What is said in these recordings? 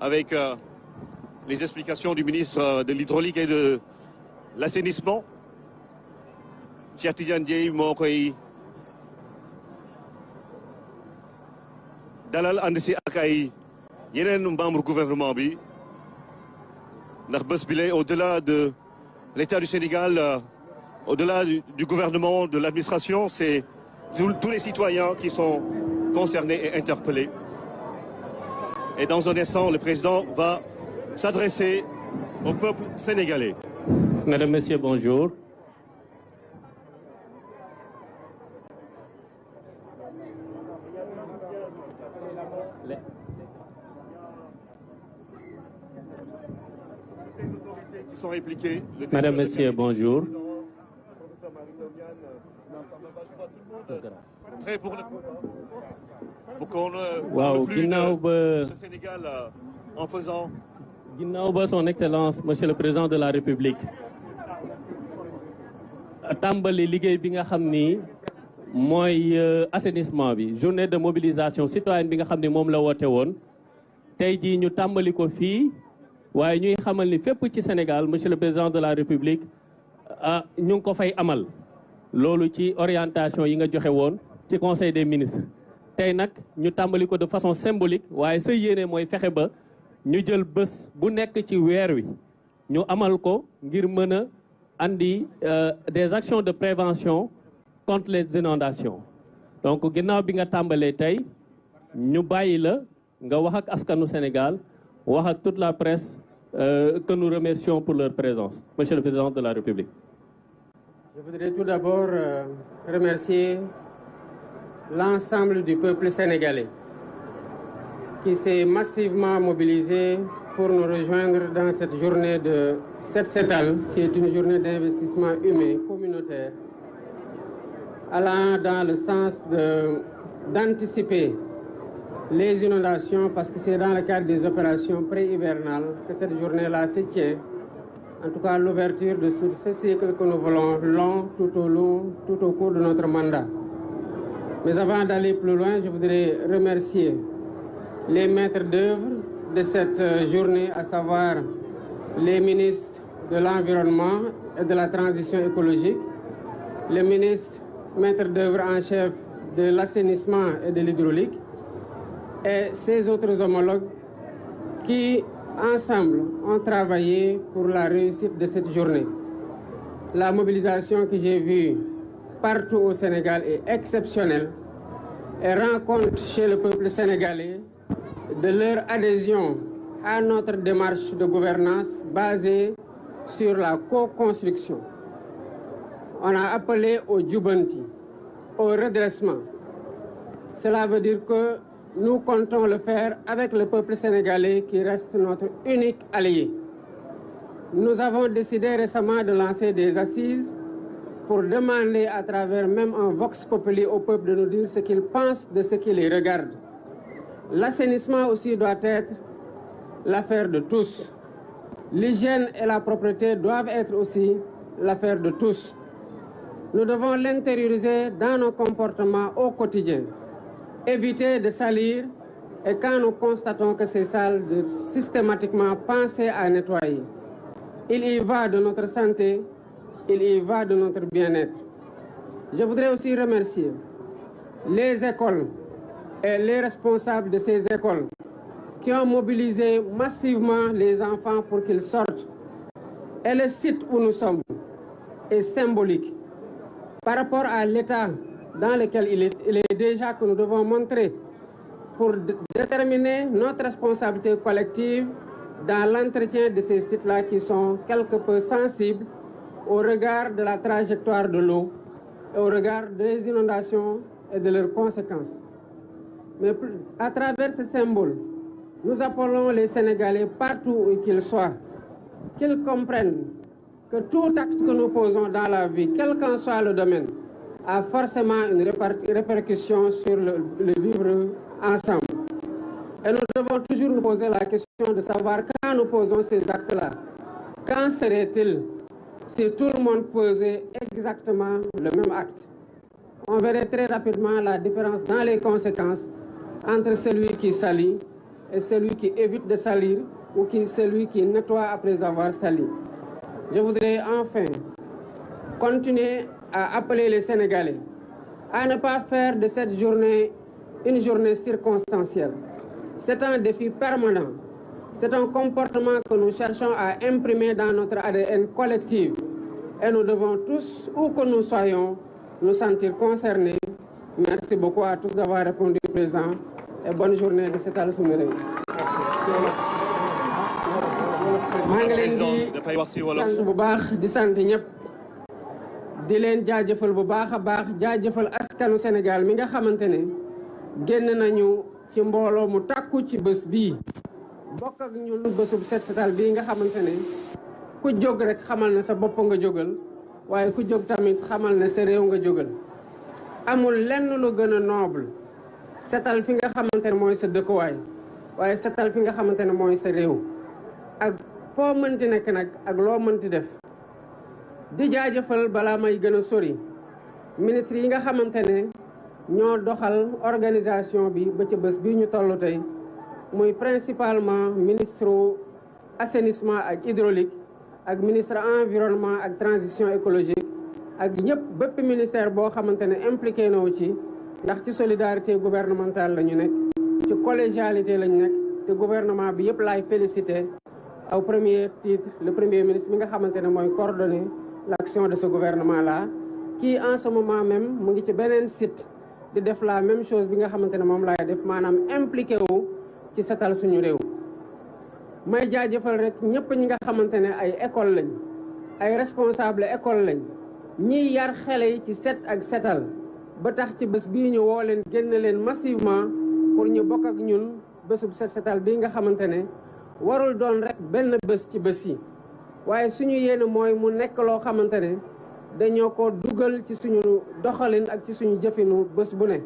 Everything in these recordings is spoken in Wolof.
avec les explications du ministre de l'Hydraulique et de l'Assainissement. Cheikh Tidiane Dièye moo koy dalal ànd si ak ay yeneen membre gouvernement bi ndax bés bi lay au-delà de l'État du Sénégal, au-delà du gouvernement, de l'administration, c'est tous les citoyens qui sont concernés et interpellés. Et dans un instant, le président va s'adresser au peuple sénégalais. Mesdames, Messieurs, bonjour. Qui sont impliqués. Madame, Messieurs, bonjour. Prêt pour qu'on ne parle plus de ce Sénégal en faisant. Ginnaaw ba son excellence monsieur le président de la république tàmbali liggéey bi nga xam ni mooy assainissement bi journée de mobilisation citoyenne bi nga xam ni moom la woote woon tey jii ñu tàmbali ko fii waaye ñuy xamal ni fépp ci Sénégal monsieur le président de la république ñu ngi ko fay amal loolu ci orientation yi nga joxe woon ci conseil des ministres tey nag ñu tàmbali ko de façon symbolique waaye sa yéene mooy fexe ba ñu jël bés bu nekk ci weer wi ñu amal ko ngir mën a andi des actions de prévention contre les inondations donc ginnaaw bi nga tàmbalee tey ñu bàyyi la nga wax ak askanu Sénégal wax ak toute la presse que nous remercions pour leur présence. Monsieur le Président de la République. Je voudrais tout d'abord remercier l'ensemble du peuple sénégalais qui s'est massivement mobilisé pour nous rejoindre dans cette journée de Set Setal, qui est une journée d'investissement humain communautaire, allant dans le sens d'anticiper les inondations, parce que c'est dans le cadre des opérations pré-hivernales que cette journée-là se tient. En tout cas, l'ouverture de ce cycle que nous voulons long, tout au cours de notre mandat. Mais avant d'aller plus loin, je voudrais remercier les maîtres d'œuvre de cette journée, à savoir les ministres de l'Environnement et de la Transition écologique, le ministre maître d'œuvre en chef de l'Assainissement et de l'Hydraulique, et ses autres homologues qui, ensemble, ont travaillé pour la réussite de cette journée. La mobilisation que j'ai vue partout au Sénégal est exceptionnelle et rend compte chez le peuple sénégalais de leur adhésion à notre démarche de gouvernance basée sur la co-construction. On a appelé au Djubanti, au redressement. Cela veut dire que nous comptons le faire avec le peuple sénégalais qui reste notre unique allié. Nous avons décidé récemment de lancer des assises pour demander à travers même un vox populi au peuple de nous dire ce qu'il pense de ce qui les regarde. L'assainissement aussi doit être l'affaire de tous. L'hygiène et la propreté doivent être aussi l'affaire de tous. Nous devons l'intérioriser dans nos comportements au quotidien. Éviter de salir et quand nous constatons que c'est sale, de systématiquement penser à nettoyer. Il y va de notre santé, il y va de notre bien-être. Je voudrais aussi remercier les écoles et les responsables de ces écoles qui ont mobilisé massivement les enfants pour qu'ils sortent. Et le site où nous sommes est symbolique par rapport à l'état dans lequel il est déjà que nous devons montrer pour déterminer notre responsabilité collective dans l'entretien de ces sites-là qui sont quelque peu sensibles au regard de la trajectoire de l'eau et au regard des inondations et de leurs conséquences. Mais à travers ce symbole, nous appelons les Sénégalais partout où qu'ils soient, qu'ils comprennent que tout acte que nous posons dans la vie, quel qu'en soit le domaine, a forcément une répercussion sur le vivre ensemble. Et nous devons toujours nous poser la question de savoir quand nous posons ces actes-là, quand serait-il si tout le monde posait exactement le même acte? On verrait très rapidement la différence dans les conséquences entre celui qui salit est celui qui évite de salir ou celui qui nettoie après avoir sali. Je voudrais enfin continuer à appeler les Sénégalais à ne pas faire de cette journée une journée circonstancielle. C'est un défi permanent. C'est un comportement que nous cherchons à imprimer dans notre ADN collectif. Et nous devons tous, où que nous soyons, nous sentir concernés. Merci beaucoup à tous d'avoir répondu présent et bonne journée de Setal Sunu Réew. maa ngi leen di sant bu baax di sant ñëpp di leen jaajëfal bu baax a baax jaajëfal askanu Sénégal mi nga xamante ne génn nañu ci mbooloo mu takku ci bés bii bokk ak ñun bésub set setal bii nga xamante ne ku jóg rek xamal ne sa bopp nga jógal waaye ku jóg tamit xamal ne sa réew nga jógal amul lenn lu gën a noble setal fi nga xamante ne mooy sa dëkkuwaay waaye setal fi nga xamante ne mooy sa réew ak foo mënti nekk nag ak loo mënti def di jaajëfal balaa may gën a sori ministre yi nga xamante ne ñoo doxal organisation bi ba ca bés bii ñu toll tey muy principalement ministre assainissement ak hydraulique ak ministre environnement ak transition écologique ak ñëpp bépp ministère boo xamante ne impliqué na wu ci ndax ci solidarité gouvernementale la ñu nekk ci collégialité la ñu nekk te gouvernement bi yëpp laay félicité au premier titre le premier ministre mi nga xamante ne mooy coordonner l'action de ce gouvernement là qui en ce moment même mu ngi ci beneen site di def la même chose bi nga xamante ne moom laay def maanaam impliqué wu ci setal suñu réew may jaajëfal rek ñëpp ñi nga xamante ne ay école lañ ay responsable école lañ ñiy yar xale yi ci set ak setal ba tax ci bés bii ñu woo leen génn leen massivement pour ñu bokk ak ñun bésub set setal bii nga xamante ne warul doon rek benn bés ci bés yi waaye suñu yéene mooy mu nekk loo xamante ne dañoo ko dugal ci suñu doxalin ak ci suñu jëfinu bés bu ne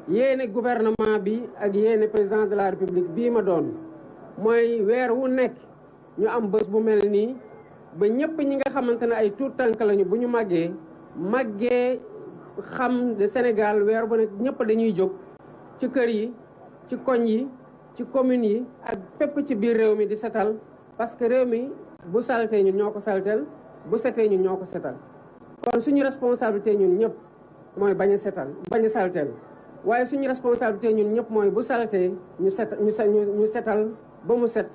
yéene gouvernement bi ak yéene président de la république bii ma doon mooy weer wu nekk ñu am bés bu mel nii ba ñëpp ñi nga xamante ne ay tuut tànk lañu bu ñu màggee xam de Sénégal weer bu nekk ñëpp dañuy jóg ci kër yi ci koñ yi ci communes yi ak fépp ci biir réew mi di setal parce que réew mi bu saltee ñun ñoo ko saltel bu setee ñun ñoo ko setal kon suñu responsabilité ñun ñëpp mooy bañ a saltel waaye suñu responsabilité ñun ñëpp mooy bu saltee ñu setal ba mu set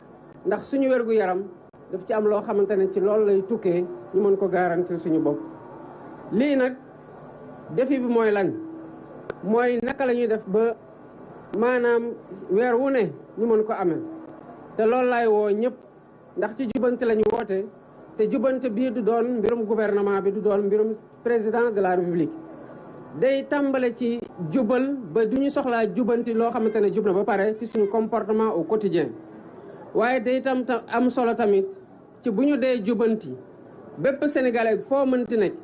ndax suñu wérgu yaram daf ci am loo xamante ne ci loolu lay tukkee ñu mën ko garantir suñu bopp. lii nag défi bi mooy lan mooy naka la ñuy def ba maanaam weer wu ne ñu mën ko amee te loolu laay woo ñëpp ndax ci jubante la ñu woote te jubante bii du doon mbirum gouvernement bi du doon mbirum président de la république day tàmbale ci jubal ba du ñu soxlaa jubanti loo xamante ne jub na ba pare ci suñu comportement au quotidien waaye day tam am solo tamit ci bu ñu dee jubanti bépp sénégalais foo mënti nekk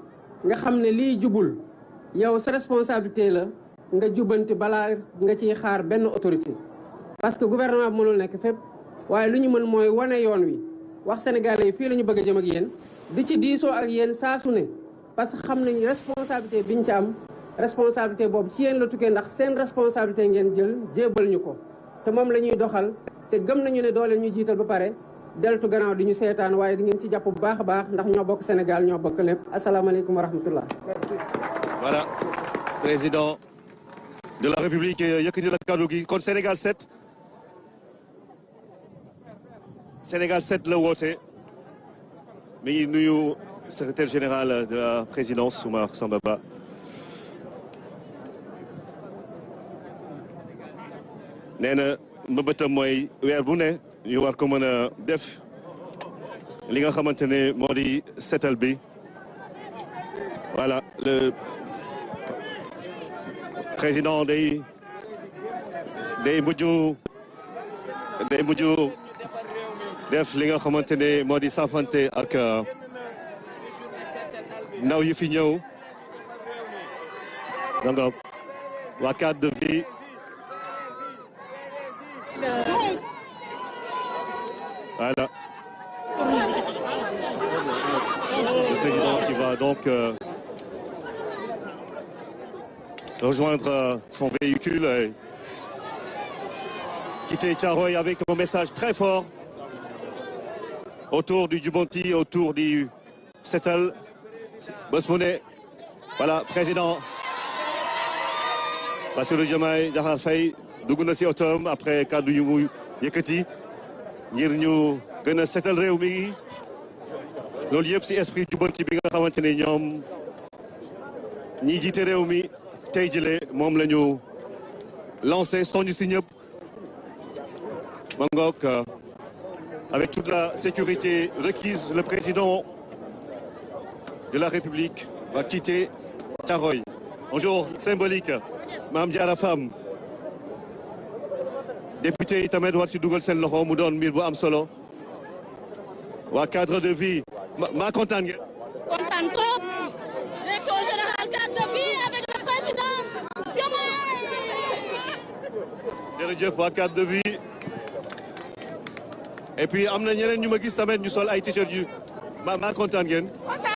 nga xam ne lii jubul yow sa responsabilité la nga jubanti balaa nga ciy xaar benn autorité parce que gouvernement bi mënul nekk fépp waaye lu ñu mën mooy wane yoon wi wax sénégalais yi fii la ñu bëgg a jëm ak yéen di ci diisoo ak yéen saa su ne parce que xam nañu responsabilité biñ ci am responsabilité boobu ci yéen la tukkee ndax seen responsabilité ngeen jël jébal ñu ko te moom la ñuy doxal te gëm nañu ne doole ñu jiital ba pare deltu gannaaw di ñu seetaan waaye di ngeen ci jàpp bu baax a baax ndax ñoo bokk Sénégal ñoo bokk lépp asalaamaaleykum wa rahmatullah. Voilà, président de la République yëkkati na kàddu gi kon Sénégal 7 la woote mi ngi nuyu secrétaire général de la présidence Oumar Samba Ba. nee na mbëbëtam mooy weer bu ne ñu war ko mën a def li nga xamante ne moo di setal bi voilà le président day mujj def li nga xamante ne moo di safante ak ndaw yi fi ñëw donc waa cadre de vie voilà. Le président qui va donc rejoindre son véhicule quitter Thiaroye avec un message très fort autour du Jubanti, autour du Setal. Bés bu ne voilà président Bassirou Diomaye Diakhar Faye dugg na si otoom après kàddu yu mu yëkkati ngir ñu gën a setal réew mi loolu yëpp si esprit Jubanti bi nga xamante ne ñoom ñi jiite réew mi tey jëlee moom la ñu lancé soññ si ñëpp ma ngoog avec toute la sécurité requise le président de la République va quitter Thiaroye. Un jour symbolique Mame Diarra Fam député yi tamit war ci dugal seen loxo mu doon mbir bu am solo waa cadre de vie maa kontaan ngeen. Kontaan trop. Direction générale cadre de vie avec le président Diomaye. jërëjëf waa cadre de vie et puis am na ñeneen ñu ma gis tamit ñu sol ay t-shirt yu maa kontaan ngeen.